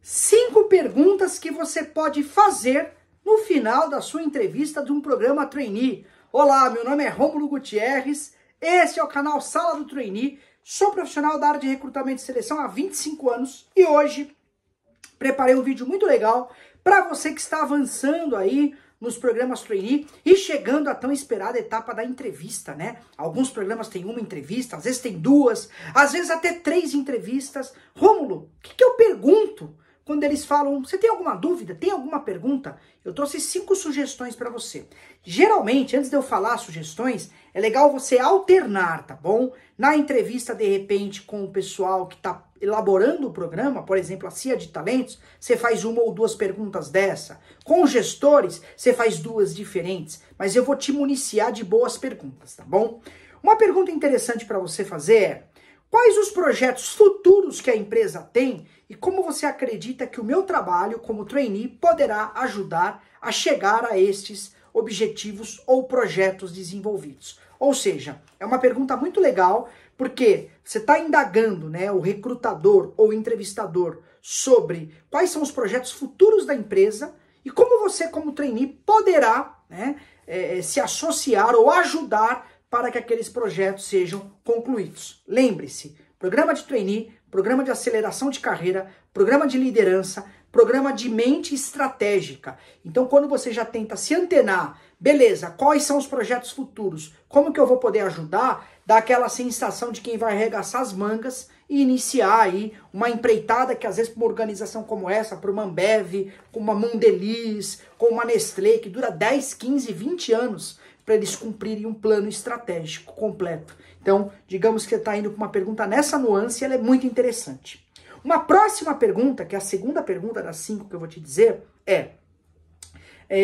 5 perguntas que você pode fazer no final da sua entrevista de um programa trainee. Olá, meu nome é Rômulo Gutierrez, esse é o canal Sala do Trainee, sou profissional da área de recrutamento e seleção há 25 anos e hoje preparei um vídeo muito legal para você que está avançando aí nos programas trainee e chegando à tão esperada etapa da entrevista, né? Alguns programas têm uma entrevista, às vezes tem 2, às vezes até 3 entrevistas. Rômulo, o que eu pergunto quando eles falam, você tem alguma dúvida? Tem alguma pergunta? Eu trouxe 5 sugestões para você. Geralmente, antes de eu falar sugestões, é legal você alternar, tá bom? Na entrevista, de repente, com o pessoal que está elaborando o programa, por exemplo, a CIA de talentos, você faz 1 ou 2 perguntas dessa. Com os gestores, você faz 2 diferentes. Mas eu vou te municiar de boas perguntas, tá bom? Uma pergunta interessante para você fazer é: quais os projetos futuros que a empresa tem e como você acredita que o meu trabalho como trainee poderá ajudar a chegar a estes objetivos ou projetos desenvolvidos? Ou seja, é uma pergunta muito legal porque você está indagando, né, o recrutador ou entrevistador sobre quais são os projetos futuros da empresa e como você como trainee poderá, né, se associar ou ajudar para que aqueles projetos sejam concluídos. Lembre-se, programa de trainee, programa de aceleração de carreira, programa de liderança, programa de mente estratégica. Então, quando você já tenta se antenar, beleza, quais são os projetos futuros, como que eu vou poder ajudar, dá aquela sensação de quem vai arregaçar as mangas e iniciar aí uma empreitada que às vezes para uma organização como essa, para uma Ambev, com uma Mondelez, com uma Nestlé, que dura 10, 15, 20 anos, para eles cumprirem um plano estratégico completo. Então, digamos que você está indo para uma pergunta nessa nuance, ela é muito interessante. Uma próxima pergunta, que é a segunda pergunta das 5 que eu vou te dizer, é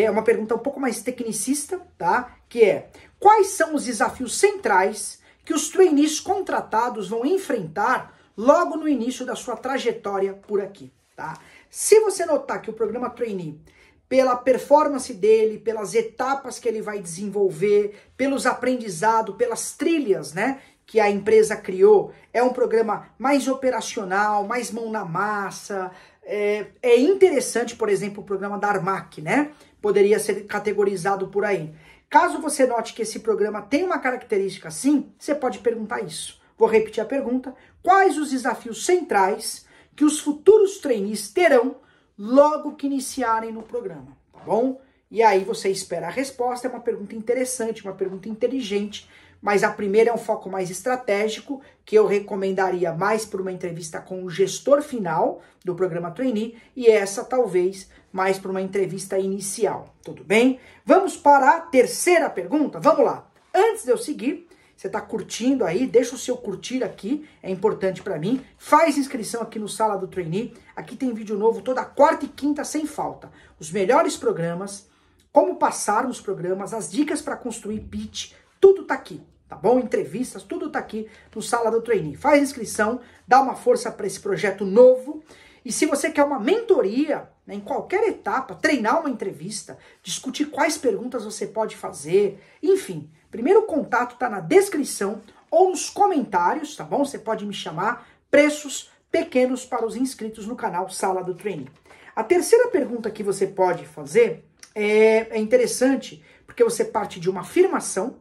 uma pergunta um pouco mais tecnicista, tá? Que é: quais são os desafios centrais que os trainees contratados vão enfrentar logo no início da sua trajetória por aqui, tá? Se você notar que o programa trainee, pela performance dele, pelas etapas que ele vai desenvolver, pelos aprendizados, pelas trilhas, né, que a empresa criou, é um programa mais operacional, mais mão na massa. É interessante, por exemplo, o programa da Armac, né? Poderia ser categorizado por aí. Caso você note que esse programa tem uma característica assim, você pode perguntar isso. Vou repetir a pergunta: quais os desafios centrais que os futuros trainees terão logo que iniciarem no programa, tá bom? E aí você espera a resposta. É uma pergunta interessante, uma pergunta inteligente, mas a primeira é um foco mais estratégico, que eu recomendaria mais para uma entrevista com o gestor final do programa trainee, e essa talvez mais para uma entrevista inicial, tudo bem? Vamos para a terceira pergunta? Vamos lá. Antes de eu seguir, você está curtindo aí, deixa o seu curtir aqui, é importante para mim. Faz inscrição aqui no Sala do Trainee. Aqui tem vídeo novo toda quarta e quinta sem falta. Os melhores programas, como passar nos programas, as dicas para construir pitch, tudo tá aqui, tá bom? Entrevistas, tudo tá aqui no Sala do Trainee. Faz inscrição, dá uma força para esse projeto novo. E se você quer uma mentoria, né, em qualquer etapa, treinar uma entrevista, discutir quais perguntas você pode fazer, enfim, primeiro contato está na descrição ou nos comentários, tá bom? Você pode me chamar. Preços pequenos para os inscritos no canal Sala do Trainee. A terceira pergunta que você pode fazer é interessante, porque você parte de uma afirmação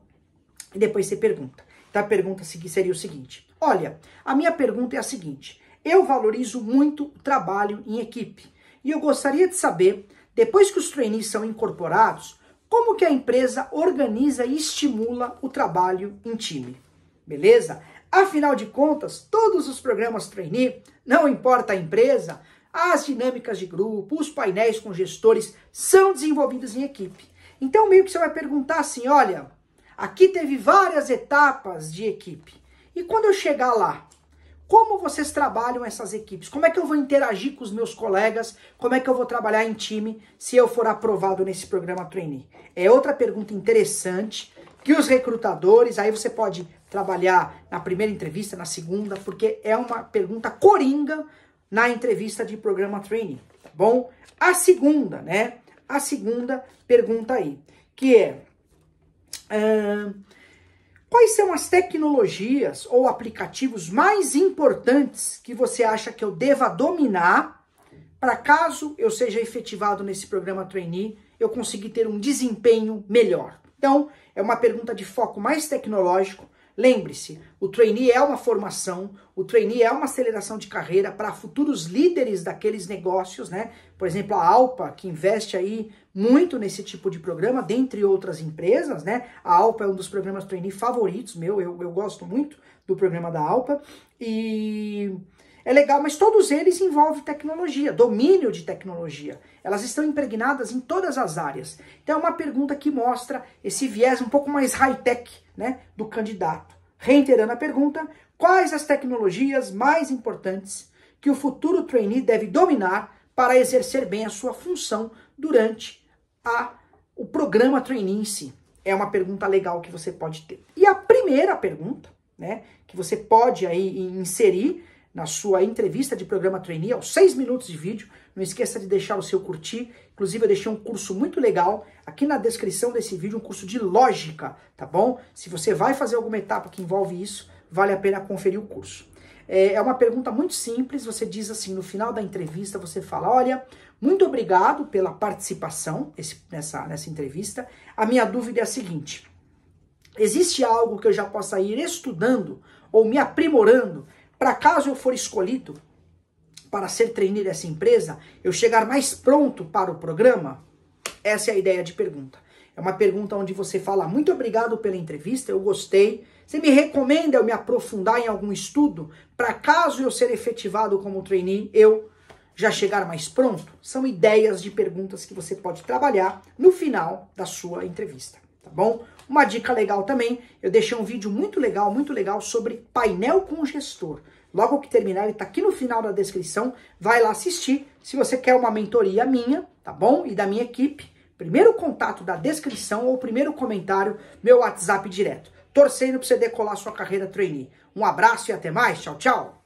e depois você pergunta. Então a pergunta seria o seguinte: olha, a minha pergunta é a seguinte: eu valorizo muito o trabalho em equipe e eu gostaria de saber, depois que os trainees são incorporados, como que a empresa organiza e estimula o trabalho em time, beleza? Afinal de contas, todos os programas trainee, não importa a empresa, as dinâmicas de grupo, os painéis com gestores são desenvolvidos em equipe. Então meio que você vai perguntar assim: olha, aqui teve várias etapas de equipe. E quando eu chegar lá, como vocês trabalham essas equipes? Como é que eu vou interagir com os meus colegas? Como é que eu vou trabalhar em time se eu for aprovado nesse programa trainee? É outra pergunta interessante que os recrutadores, aí você pode trabalhar na primeira entrevista, na segunda, porque é uma pergunta coringa na entrevista de programa trainee, tá bom? A segunda, né? A segunda pergunta aí, que é: quais são as tecnologias ou aplicativos mais importantes que você acha que eu deva dominar para caso eu seja efetivado nesse programa trainee, eu conseguir ter um desempenho melhor? Então, é uma pergunta de foco mais tecnológico. Lembre-se, o trainee é uma formação, o trainee é uma aceleração de carreira para futuros líderes daqueles negócios, né? Por exemplo, a Alpa, que investe aí muito nesse tipo de programa, dentre outras empresas, né? A Alpa é um dos programas trainee favoritos meu, eu gosto muito do programa da Alpa, e é legal, mas todos eles envolvem tecnologia, domínio de tecnologia. Elas estão impregnadas em todas as áreas. Então é uma pergunta que mostra esse viés um pouco mais high-tech, né, do candidato. Reiterando a pergunta, quais as tecnologias mais importantes que o futuro trainee deve dominar para exercer bem a sua função durante o programa trainee em si? É uma pergunta legal que você pode ter. E a primeira pergunta, né, que você pode aí inserir na sua entrevista de programa trainee, aos 6 minutos de vídeo. Não esqueça de deixar o seu curtir. Inclusive, eu deixei um curso muito legal aqui na descrição desse vídeo, um curso de lógica, tá bom? Se você vai fazer alguma etapa que envolve isso, vale a pena conferir o curso. É uma pergunta muito simples, você diz assim, no final da entrevista, você fala, olha, muito obrigado pela participação nessa entrevista. A minha dúvida é a seguinte, existe algo que eu já possa ir estudando ou me aprimorando para caso eu for escolhido para ser trainee dessa empresa, eu chegar mais pronto para o programa? Essa é a ideia de pergunta. É uma pergunta onde você fala, muito obrigado pela entrevista, eu gostei. Você me recomenda eu me aprofundar em algum estudo para caso eu ser efetivado como trainee, eu já chegar mais pronto? São ideias de perguntas que você pode trabalhar no final da sua entrevista, tá bom? Uma dica legal também, eu deixei um vídeo muito legal sobre painel com gestor. Logo que terminar, ele tá aqui no final da descrição, vai lá assistir. Se você quer uma mentoria minha, tá bom? E da minha equipe, primeiro contato da descrição ou primeiro comentário, meu WhatsApp direto. Torcendo para você decolar sua carreira trainee. Um abraço e até mais. Tchau, tchau.